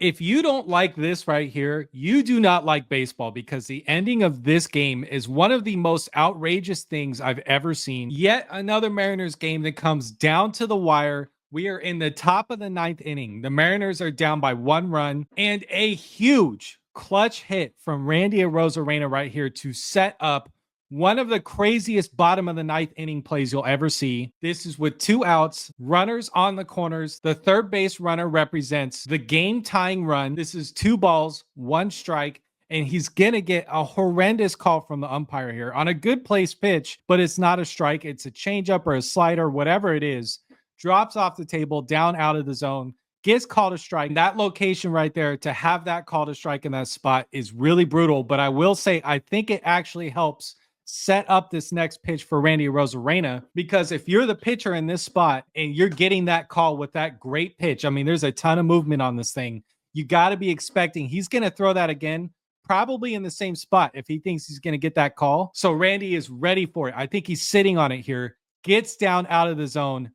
If you don't like this right here, you do not like baseball, because the ending of this game is one of the most outrageous things I've ever seen. Yet another Mariners game that comes down to the wire. We are in the top of the ninth inning. The Mariners are down by 1 run, and a huge clutch hit from Randy Arozarena right here to set up one of the craziest bottom of the ninth inning plays you'll ever see. This is with 2 outs, runners on the corners. The third base runner represents the game tying run. This is 2 balls, 1 strike. And he's going to get a horrendous call from the umpire here on a good place pitch, but it's not a strike. It's a changeup or a slider, whatever it is. Drops off the table, down out of the zone, gets called a strike. That location right there, to have that called a strike in that spot is really brutal. But I will say, I think it actually helps set up this next pitch for Randy Arozarena, because if you're the pitcher in this spot and you're getting that call with that great pitch, I mean, there's a ton of movement on this thing. You got to be expecting he's going to throw that again, probably in the same spot if he thinks he's going to get that call. So Randy is ready for it. I think he's sitting on it here, gets down out of the zone,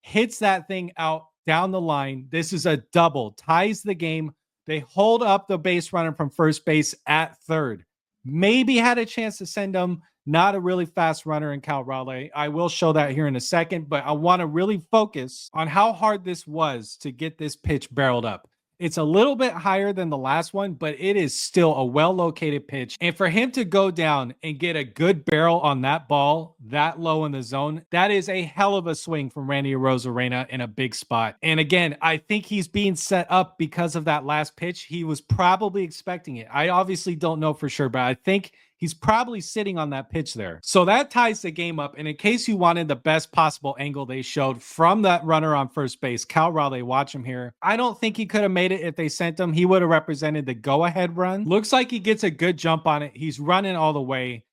hits that thing out down the line. This is a double, ties the game. They hold up the base runner from first base at third. Maybe had a chance to send him. Not a really fast runner in Cal Raleigh. I will show that here in a second, but I want to really focus on how hard this was to get this pitch barreled up. It's a little bit higher than the last one, but it is still a well-located pitch. And for him to go down and get a good barrel on that ball that low in the zone, that is a hell of a swing from Randy Arozarena in a big spot. And again, I think he's being set up because of that last pitch. He was probably expecting it. I obviously don't know for sure, but I think he's probably sitting on that pitch there. So that ties the game up. And in case you wanted the best possible angle they showed from that runner on first base, Cal Raleigh, watch him here. I don't think he could have made it if they sent him. He would have represented the go-ahead run. Looks like he gets a good jump on it. He's running all the way.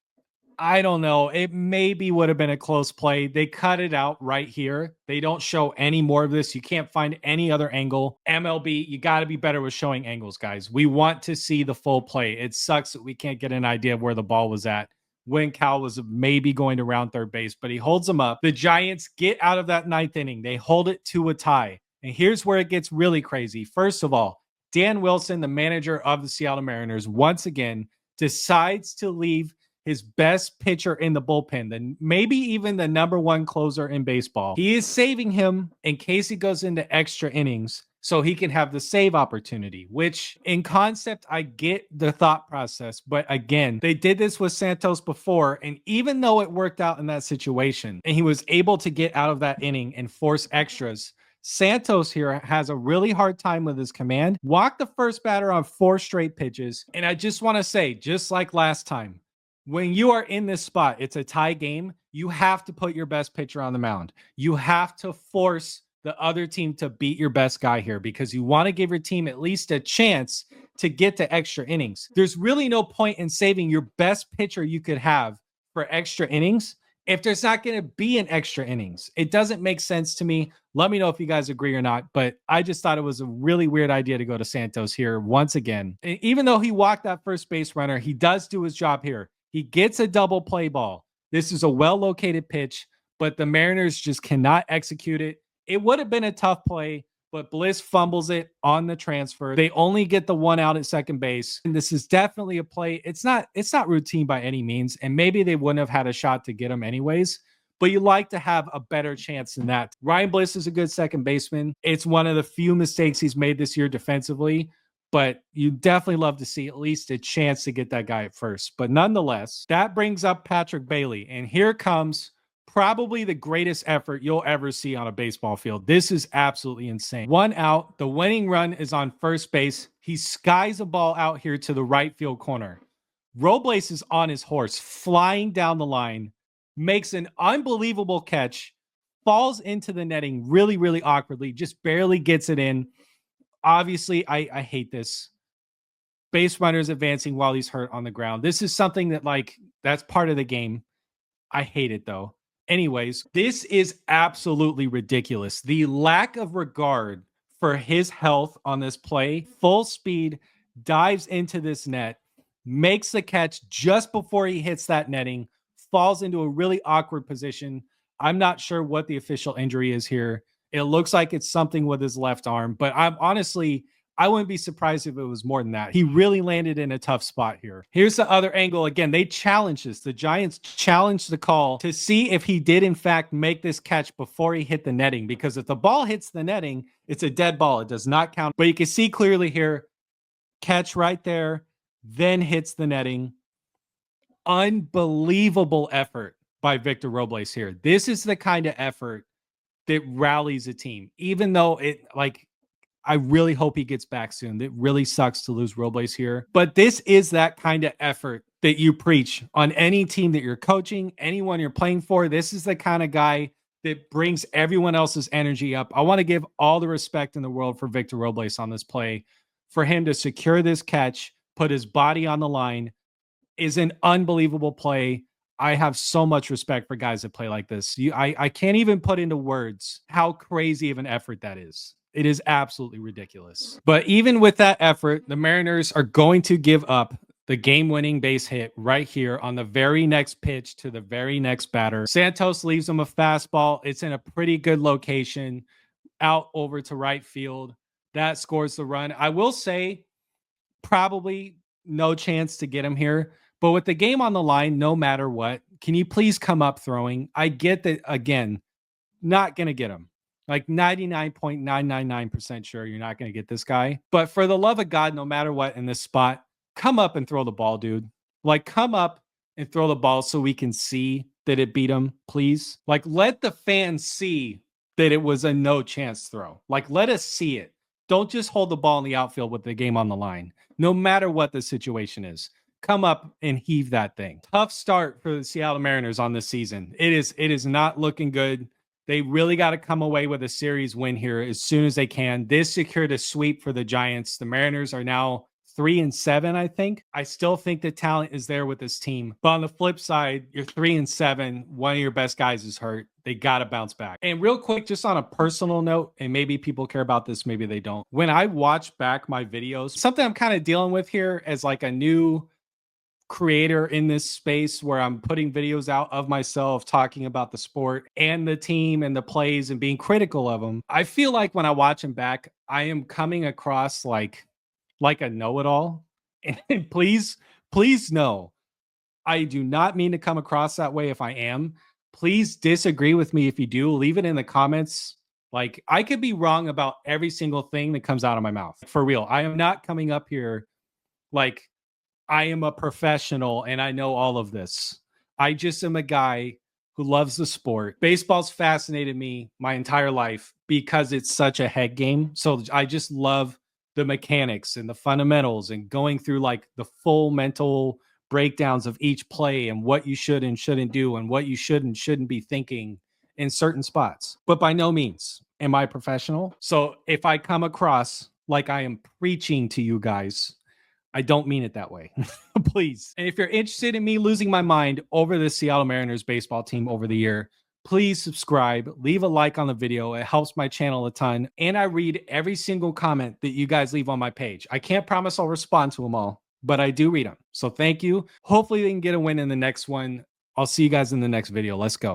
I don't know. It maybe would have been a close play. They cut it out right here. They don't show any more of this. You can't find any other angle. MLB, you got to be better with showing angles, guys. We want to see the full play. It sucks that we can't get an idea of where the ball was at when Cal was maybe going to round third base, but he holds them up. The Giants get out of that ninth inning. They hold it to a tie. And here's where it gets really crazy. First of all, Dan Wilson, the manager of the Seattle Mariners, once again decides to leave his best pitcher in the bullpen, then maybe even the number one closer in baseball. He is saving him in case he goes into extra innings so he can have the save opportunity, which in concept, I get the thought process. But again, they did this with Santos before. And even though it worked out in that situation and he was able to get out of that inning and force extras, Santos here has a really hard time with his command. Walked the first batter on 4 straight pitches. And I just want to say, just like last time, when you are in this spot, it's a tie game. You have to put your best pitcher on the mound. You have to force the other team to beat your best guy here, because you want to give your team at least a chance to get to extra innings. There's really no point in saving your best pitcher you could have for extra innings if there's not going to be an extra innings. It doesn't make sense to me. Let me know if you guys agree or not, but I just thought it was a really weird idea to go to Santos here once again. And even though he walked that first base runner, he does do his job here. He gets a double play ball. This is a well-located pitch, but the Mariners just cannot execute it. It would have been a tough play, but Bliss fumbles it on the transfer. They only get the 1 out at second base. And this is definitely a play. It's not routine by any means. And maybe they wouldn't have had a shot to get him anyways, but you like to have a better chance than that. Ryan Bliss is a good second baseman. It's one of the few mistakes he's made this year defensively, but you definitely love to see at least a chance to get that guy at first. But nonetheless, that brings up Patrick Bailey. And here comes probably the greatest effort you'll ever see on a baseball field. This is absolutely insane. 1 out. The winning run is on first base. He skies a ball out here to the right field corner. Robles is on his horse, flying down the line, makes an unbelievable catch, falls into the netting really, really awkwardly, just barely gets it in. Obviously, I hate this. Base runners advancing while he's hurt on the ground. This is something that, that's part of the game. I hate it, though. Anyways, this is absolutely ridiculous. The lack of regard for his health on this play, full speed, dives into this net, makes the catch just before he hits that netting, falls into a really awkward position. I'm not sure what the official injury is here. It looks like it's something with his left arm, but I'm honestly, I wouldn't be surprised if it was more than that. He really landed in a tough spot here. Here's the other angle. Again, they challenged this. The Giants challenged the call to see if he did, in fact, make this catch before he hit the netting. Because if the ball hits the netting, it's a dead ball. It does not count. But you can see clearly here, catch right there, then hits the netting. Unbelievable effort by Victor Robles here. This is the kind of effort that rallies a team, even though I really hope he gets back soon. It really sucks to lose Robles here. But this is that kind of effort that you preach on any team that you're coaching, anyone you're playing for. This is the kind of guy that brings everyone else's energy up. I want to give all the respect in the world for Victor Robles on this play. For him to secure this catch, put his body on the line, is an unbelievable play. I have so much respect for guys that play like this. I can't even put into words how crazy of an effort that is. It is absolutely ridiculous. But even with that effort, the Mariners are going to give up the game-winning base hit right here on the very next pitch to the very next batter. Santos leaves him a fastball. It's in a pretty good location, out over to right field. That scores the run. I will say, probably no chance to get him here. But with the game on the line, no matter what, can you please come up throwing? I get that, again, not going to get him. Like 99.999% sure you're not going to get this guy. But for the love of God, no matter what in this spot, come up and throw the ball, dude. Like, come up and throw the ball so we can see that it beat him, please. Like, let the fans see that it was a no chance throw. Like, let us see it. Don't just hold the ball in the outfield with the game on the line, no matter what the situation is. Come up and heave that thing. Tough start for the Seattle Mariners on this season. It is not looking good. They really got to come away with a series win here as soon as they can. This secured a sweep for the Giants. The Mariners are now 3-7, I think. I still think the talent is there with this team. But on the flip side, you're 3-7. One of your best guys is hurt. They got to bounce back. And real quick, just on a personal note, and maybe people care about this, maybe they don't. When I watch back my videos, something I'm kind of dealing with here as like a new creator in this space where I'm putting videos out of myself talking about the sport and the team and the plays and being critical of them. I feel like when I watch them back, I am coming across like a know-it-all. And please know, I do not mean to come across that way if I am. Please disagree with me if you do. Leave it in the comments. Like, I could be wrong about every single thing that comes out of my mouth. For real. I am not coming up here like I am a professional and I know all of this. I just am a guy who loves the sport. Baseball's fascinated me my entire life because it's such a head game. So I just love the mechanics and the fundamentals and going through like the full mental breakdowns of each play and what you should and shouldn't do and what you should and shouldn't be thinking in certain spots. But by no means am I professional. So if I come across like I am preaching to you guys, I don't mean it that way. Please. And if you're interested in me losing my mind over the Seattle Mariners baseball team over the year, please subscribe, leave a like on the video. It helps my channel a ton. And I read every single comment that you guys leave on my page. I can't promise I'll respond to them all, but I do read them. So thank you. Hopefully they can get a win in the next one. I'll see you guys in the next video. Let's go.